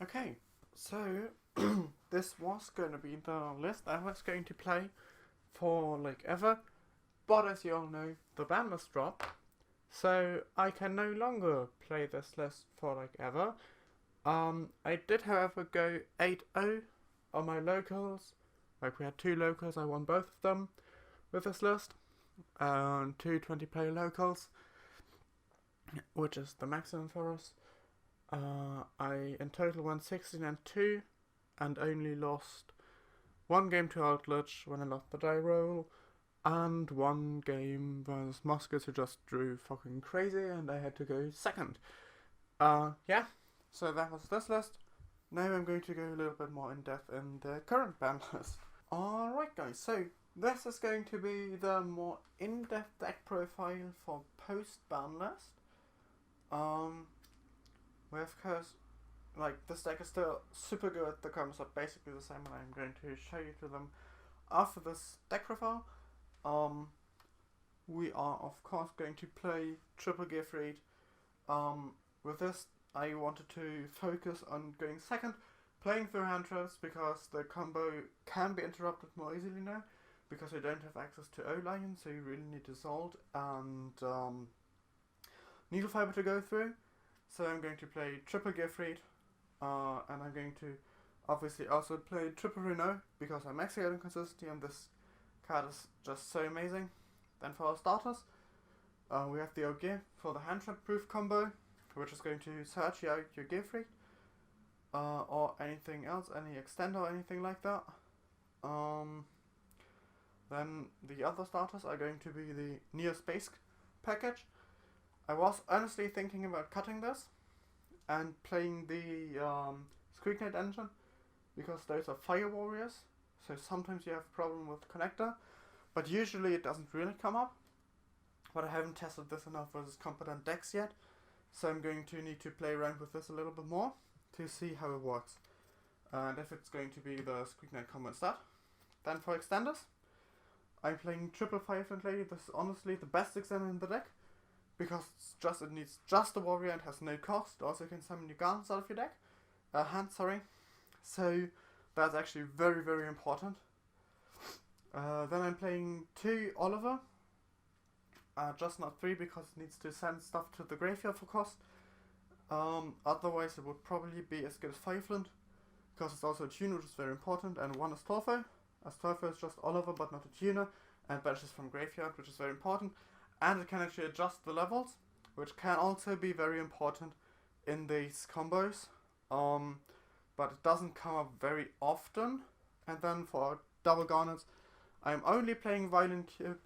Okay, so this was going to be the list I was going to play for like ever, but as you all know, the Banlist dropped, so I can no longer play this list for like ever. I did, however, go 8-0 on my locals. Like we had two locals, I won both of them with this list. Two 20-player locals, which is the maximum for us. I in total won 16-2 and only lost one game to Outledge when I lost the die roll, and one game versus Muskets who just drew fucking crazy and I had to go second. Yeah, so that was this list. Now I'm going to go a little bit more in depth in the current ban list. Alright guys, so this is going to be the more in-depth deck profile for post-ban list. Of course, like, this deck is still super good, the comments are basically the same, and I'm going to show you to them after this deck profile. We are of course going to play triple gift read. With this I wanted to focus on going second, playing through hand traps because the combo can be interrupted more easily now, because I don't have access to O-Lion, so you really need Assault and Needle Fiber to go through. So I'm going to play triple gift read, and I'm going to obviously also play triple Renault because I'm maxing out on consistency and this card is just so amazing. Then for our starters, we have the YuGiOh for the hand trap proof combo, which is going to search out your gift read, or anything else, any extender or anything like that. Then the other starters are going to be the Neo Space package. I was honestly thinking about cutting this and playing the Squeak Knight engine, because those are fire warriors, so sometimes you have a problem with connector, but usually it doesn't really come up. But I haven't tested this enough versus competent decks yet, so I'm going to need to play around with this a little bit more to see how it works, and if it's going to be the Squeak Knight combo instead. Then for extenders, I'm playing triple Fireflint Lady. This is honestly the best extender in the deck, because it needs just a warrior and has no cost. Also, you can summon your garnets out of your deck. Hand, sorry. So that's actually very, very important. Then I'm playing 2 Oliver. Just not 3 because it needs to send stuff to the graveyard for cost. Otherwise it would probably be as good as Fireflint, because it's also a tuner, which is very important, and 1 is Torfo. As Torfo is just Oliver but not a tuner, and benches from graveyard, which is very important. And it can actually adjust the levels, which can also be very important in these combos. But it doesn't come up very often. And then for double garnets, I'm only playing Violent Sphere,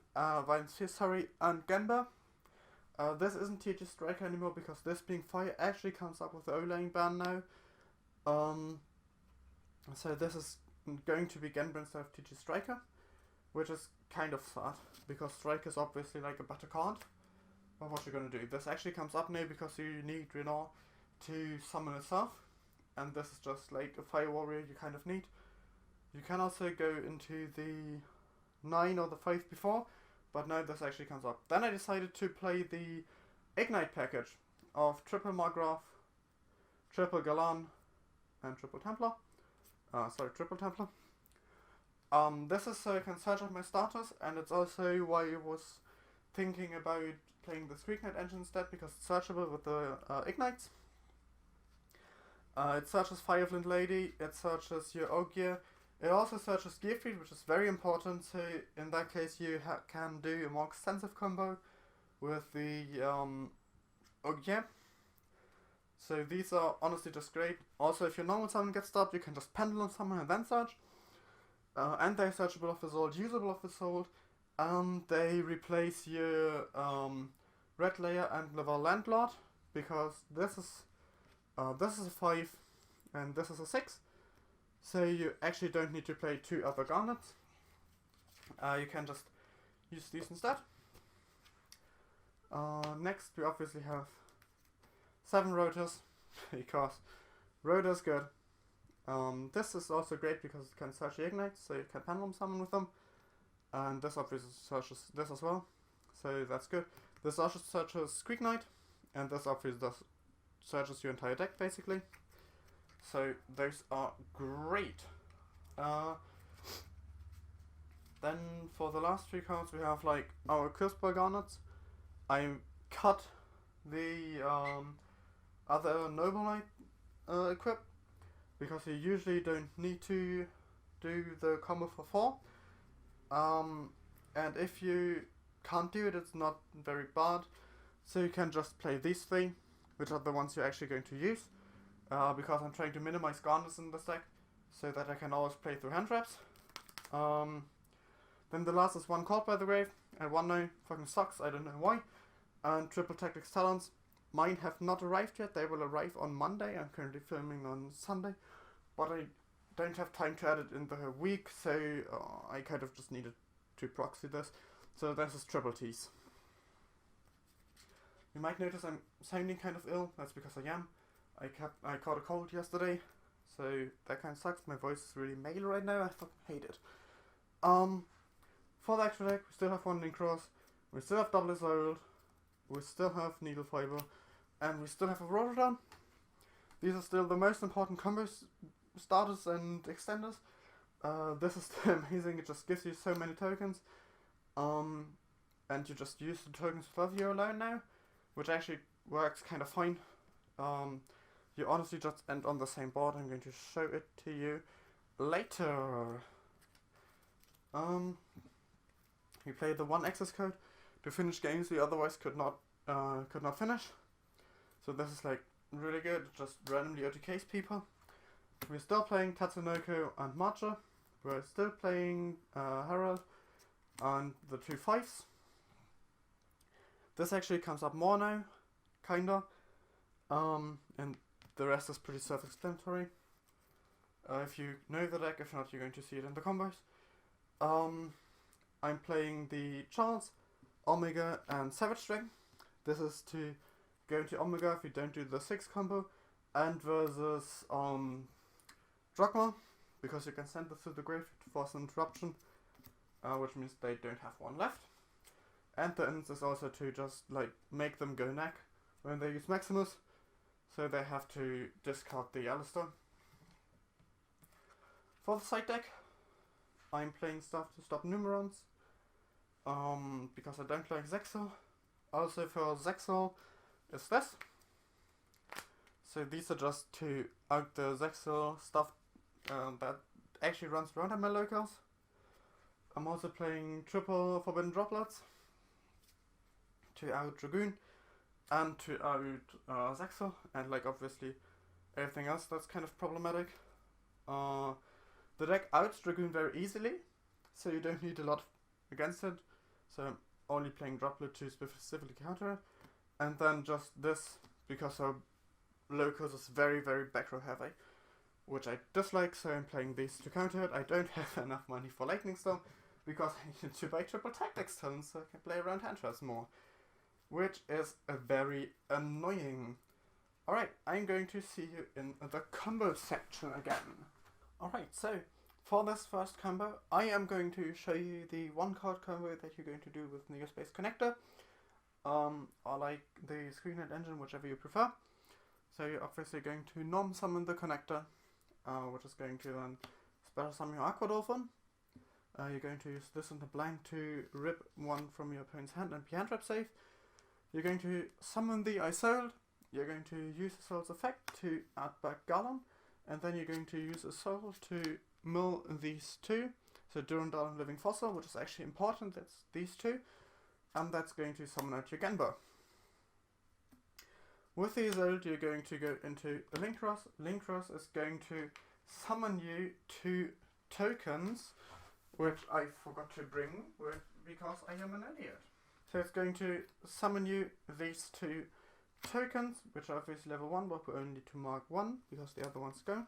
and Genba. This isn't TG Striker anymore, because this being fire actually comes up with the O-Lane ban now. So this is going to be Genba instead of TG Striker, which is kind of sad, because Strike is obviously like a better card. But what you're gonna do? This actually comes up now because you need Renault to summon itself, and this is just like a fire warrior you kind of need. You can also go into the 9 or the 5 before, but now this actually comes up. Then I decided to play the Ignite package of triple Margraf, triple Galan, and triple Templar. Triple Templar. This is so I can search out my starters, and it's also why I was thinking about playing the Squeak Knight engine instead, because it's searchable with the Ignites. It searches Fireflint Lady, it searches your YuGiOh, it also searches Gift Read, which is very important, so in that case you can do a more extensive combo with the YuGiOh. So these are honestly just great. Also, if your normal summon gets stopped, you can just Pendulum summon and then search. And they're searchable of Assault, usable of Assault, and they replace your Red Layer and Level Landlord, because this is a 5 and this is a 6, so you actually don't need to play 2 other garnets. You can just use these instead. Next we obviously have 7 Rotors, because Rotor's good. This is also great because it can search the Ignites, so you can Pendulum summon with them. And this obviously searches this as well, so that's good. This also searches Squeak Knight, and this obviously searches your entire deck basically. So those are great. Then for the last three cards we have like our Curseball Garnets. I cut the other Noble Knight equip because you usually don't need to do the combo for 4. And if you can't do it, it's not very bad. So you can just play these 3, which are the ones you're actually going to use. Because I'm trying to minimize garnets in this deck, so that I can always play through hand traps. Then the last is 1 Caught by the Grave, and 1 No fucking sucks, I don't know why. And Triple Tactics Talons. Mine have not arrived yet, they will arrive on Monday. I'm currently filming on Sunday, but I don't have time to add it in the week, so I kind of just needed to proxy this. So this is Triple T's. You might notice I'm sounding kind of ill, that's because I am. I caught a cold yesterday, so that kind of sucks. My voice is really male right now, I fucking hate it. For the extra deck, we still have Wandering Cross, we still have Double Isolde, we still have Needle Fiber, and we still have Auroradon. These are still the most important combos, starters and extenders. This is still amazing, it just gives you so many tokens. And you just use the tokens without you alone now, which actually works kind of fine. You honestly just end on the same board. I'm going to show it to you later. You play the 1 access code to finish games you otherwise could not finish. So this is like really good. It just randomly OTKs people. We're still playing Tatsunoko and Matcha. We're still playing Herald and the 2 5s. This actually comes up more now, kinda. And the rest is pretty self-explanatory. If you know the deck, if not, you're going to see it in the combos. I'm playing the Charles, Omega, and Savage String. This is to go into Omega if you don't do the 6 combo, and versus Drogma, because you can send this to the grave to force an interruption, which means they don't have 1 left. And the ends is also to just like make them go neck when they use Maximus, so they have to discard the Alistair. For the side deck, I'm playing stuff to stop Numerons, because I don't like Zexal. Also for Zexal is this. So these are just to out the Zexal stuff that actually runs around at my locals. I'm also playing triple Forbidden Droplets to out Dragoon and to out Zexal, and like obviously everything else that's kind of problematic. The deck outs Dragoon very easily, so you don't need a lot against it. So I'm only playing Droplet to specifically counter it, and then just this because our locals is very back row heavy, which I dislike. So I'm playing these to counter it. I don't have enough money for Lightning Storm because I need to buy Triple Tactics Talons so I can play around hand traps more, which is very annoying. Alright, I'm going to see you in the combo section again. Alright, so for this first combo, I am going to show you the 1 card combo that you're going to do with Neospace Connector, or like the Screenhead Engine, whichever you prefer. So you're obviously going to norm summon the connector, which is going to then special summon your Aqua Dolphin. You're going to use this in the blind to rip 1 from your opponent's hand and be hand trap safe. You're going to summon the Isolde. You're going to use Isolde's effect to add back Garland, and then you're going to use Isolde to mill these 2. So Durandal and Living Fossil, which is actually important, that's these 2, and that's going to summon out your Genba. With the Isolde, you're going to go into Linkross. Linkross is going to summon you 2 tokens, which I forgot to bring because I am an idiot. So it's going to summon you these 2 tokens, which are obviously level 1, but we're only to mark 1 because the other ones go.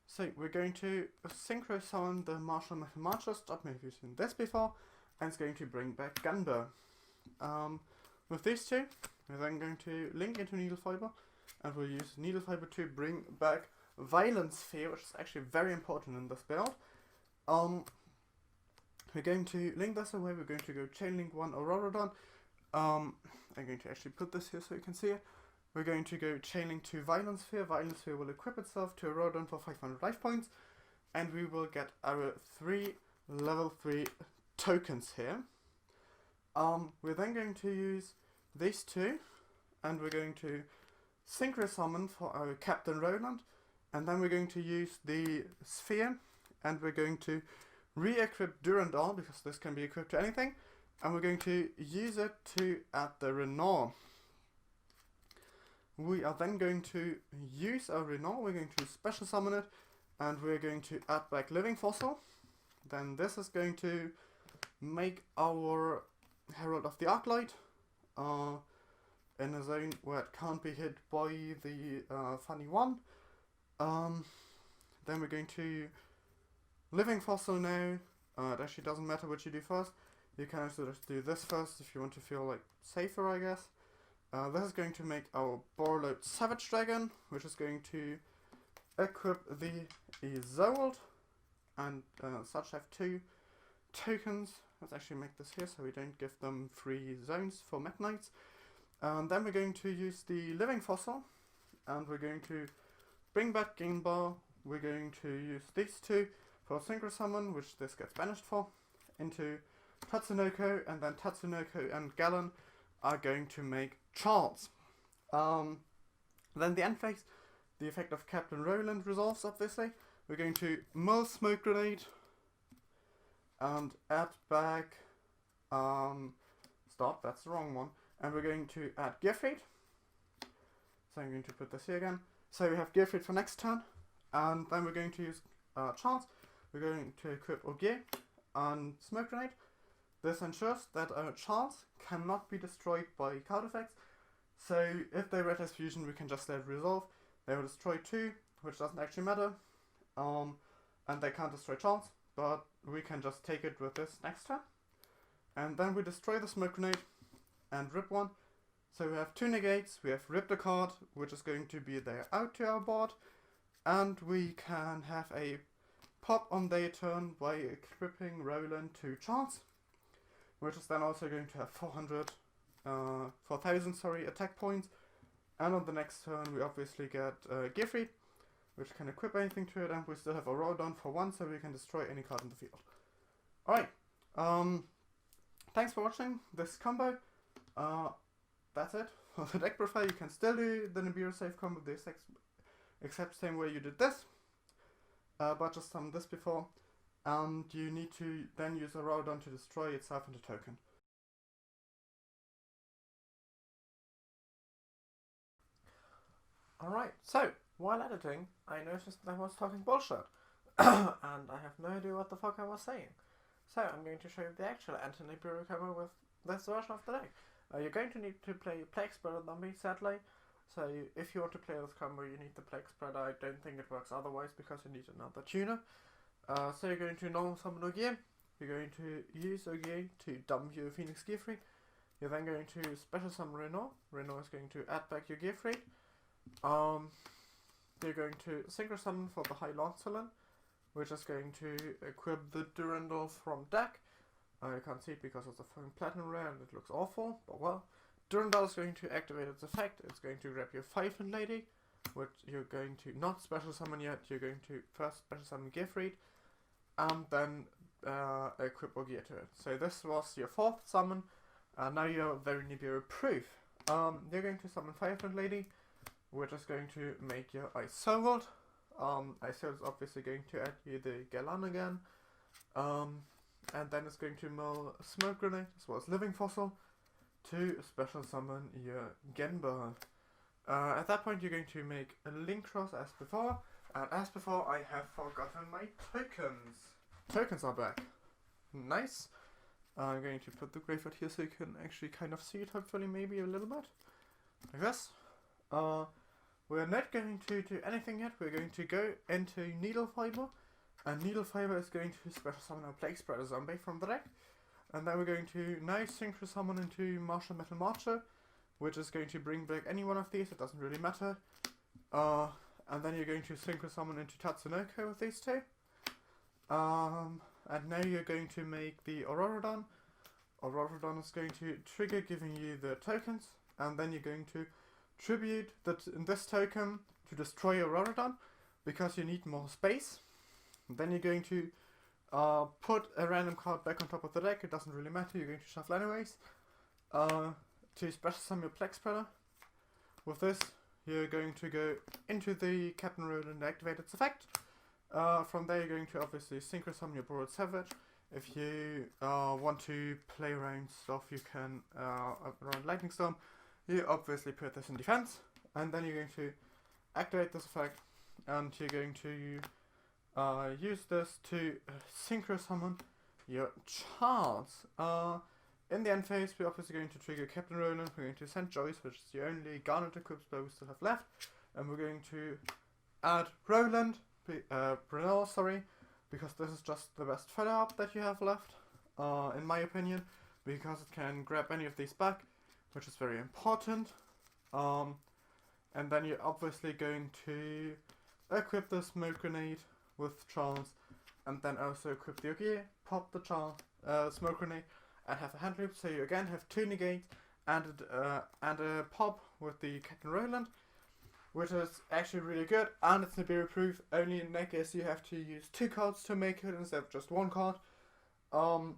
So we're going to synchro summon the Martial Marcher. Stop me if you've seen this before, and it's going to bring back Gunber. With these 2, we're then going to link into Needle Fiber, and we'll use Needle Fiber to bring back Violence Sphere, which is actually very important in this build. We're going to link this away. We're going to go Chain Link 1 Auroradon. I'm going to actually put this here so you can see it. we're going to go Chainlink to Violence Sphere. Violence Sphere will equip itself to Aerodon for 500 life points, and we will get our 3 level 3 tokens here. We're then going to use these two, and we're going to Synchro Summon for our Captain Roland, and then we're going to use the Sphere, and we're going to re-equip Durandal, because this can be equipped to anything, and we're going to use it to add the Renault. We are then going to use our Renault, we're going to special summon it, and we're going to add back Living Fossil. Then this is going to make our Herald of the Arclight in a zone where it can't be hit by the funny one. Then we're going to Living Fossil now. It actually doesn't matter what you do first. You can also just do this first if you want to feel like safer, I guess. This is going to make our Borload Savage Dragon, which is going to equip the Isolde, and such have 2 tokens. Let's actually make this here so we don't give them 3 zones for Meta Knights. Then we're going to use the Living Fossil, and we're going to bring back Game Bar. We're going to use these 2 for Synchro Summon, which this gets banished for, into Tatsunoko, and then Tatsunoko and Gallon are going to make Charles. Then the end phase, the effect of Captain Roland resolves, obviously. We're going to Mull Smoke Grenade and add back stop, that's the wrong one. And we're going to add Gearfried. So I'm going to put this here again. So we have Gearfried for next turn, and then we're going to use Charles. We're going to equip Ogier and Smoke Grenade. This ensures that Charles cannot be destroyed by card effects. So if they Red Fusion, we can just let it resolve. They will destroy 2, which doesn't actually matter. And they can't destroy Charles, but we can just take it with this next turn. And then we destroy the Smoke Grenade and rip 1. So we have 2 negates, we have ripped a card, which is going to be there out to our board. And we can have a pop on their turn by equipping Roland to Charles, which is then also going to have 4,000 attack points. And on the next turn we obviously get Gearfried, which can equip anything to it, and we still have a Aerodon for 1, so we can destroy any card in the field. Alright, thanks for watching this combo. That's it for the deck profile. You can still do the Nibiru safe combo, the exact same way you did this, but just summoned this before, and you need to then use a Aerodon to destroy itself into token. Alright, so while editing, I noticed that I was talking bullshit, and I have no idea what the fuck I was saying. So I'm going to show you the actual Anti-Nibiru combo with this version of the deck. You're going to need to play Plague Spreader Zombie, sadly. So if you want to play this combo, you need the Plague Spreader. I don't think it works otherwise, because you need another tuner. So you're going to normal summon Ogier. You're going to use Ogier to dump your Phoenix Gearfried. You're then going to special summon Renault. Renault is going to add back your Gearfried. You're going to Synchro Summon for the High Lancelin, which is going to equip the Durandal from deck. I can't see it because it's a fucking platinum rare and it looks awful, but well. Durandal is going to activate its effect. It's going to grab your 5-hit lady, which you're going to not special summon yet. You're going to first special summon Gearfried, and then equip Ogier to it. So this was your 4th summon, and now you're very Nibiru-proof. You're going to summon 5-hit lady, which is going to make your Isolde. Isolde is obviously going to add you the Galan again. And then it's going to mill Smoke Grenade as well as Living Fossil to special summon your Genba. At that point you're going to make a Link Cross as before, and as before I have forgotten my tokens. Tokens are back. Nice. I'm going to put the graveyard here so you can actually kind of see it, hopefully, maybe a little bit. Like this. We're not going to do anything yet. We're going to go into Needle Fiber, and Needle Fiber is going to special summon a Plague Spreader Zombie from the deck. And then we're going to now Synchro Summon into Martial Metal Marcher, which is going to bring back any one of these, it doesn't really matter. And then you're going to Synchro Summon into Tatsunoko with these 2. And now you're going to make the Aurorodon. Aurorodon is going to trigger, giving you the tokens, and then you're going to tribute that in this token to destroy your Rorodon because you need more space. And then you're going to put a random card back on top of the deck. It doesn't really matter, you're going to shuffle anyways. To special summon your Plague Spreader. With this, you're going to go into the Captain Roland and activate its effect. From there, you're going to obviously synchro summon your Borrowed Savage. If you want to play around stuff, you can around Lightning Storm. You obviously put this in defense, and then you're going to activate this effect, and you're going to use this to synchro summon your Charles. In the end phase, we're obviously going to trigger Captain Roland. We're going to send Joyce, which is the only Garnet equipped spell we still have left, and we're going to add Roland, Brunel, sorry, because this is just the best follow-up that you have left, in my opinion, because it can grab any of these back, which is very important. And then you're obviously going to equip the Smoke Grenade with Charles, and then also equip the YuGiOh, pop the Smoke Grenade, and have a hand loop, so you again have 2 negates and a pop with the Captain Roland, which is actually really good, and it's Nibiru-proof. Only in that case you have to use 2 cards to make it instead of just 1 card. So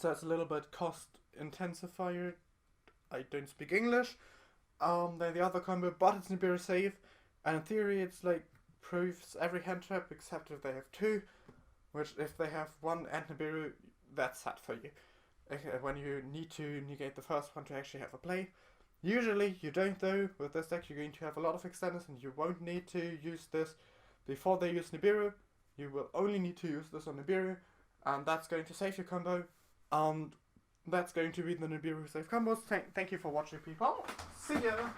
it's a little bit cost intensifier. I don't speak English. Then the other combo, but it's Nibiru safe, and in theory it's like proofs every hand trap except if they have 2, which if they have 1 and Nibiru, that's sad for you. When you need to negate the first one to actually have a play. Usually you don't though. With this deck you're going to have a lot of extenders and you won't need to use this before they use Nibiru. You will only need to use this on Nibiru, and that's going to save your combo. And that's going to be the Nibiru save combos. Thank you for watching, people. See ya!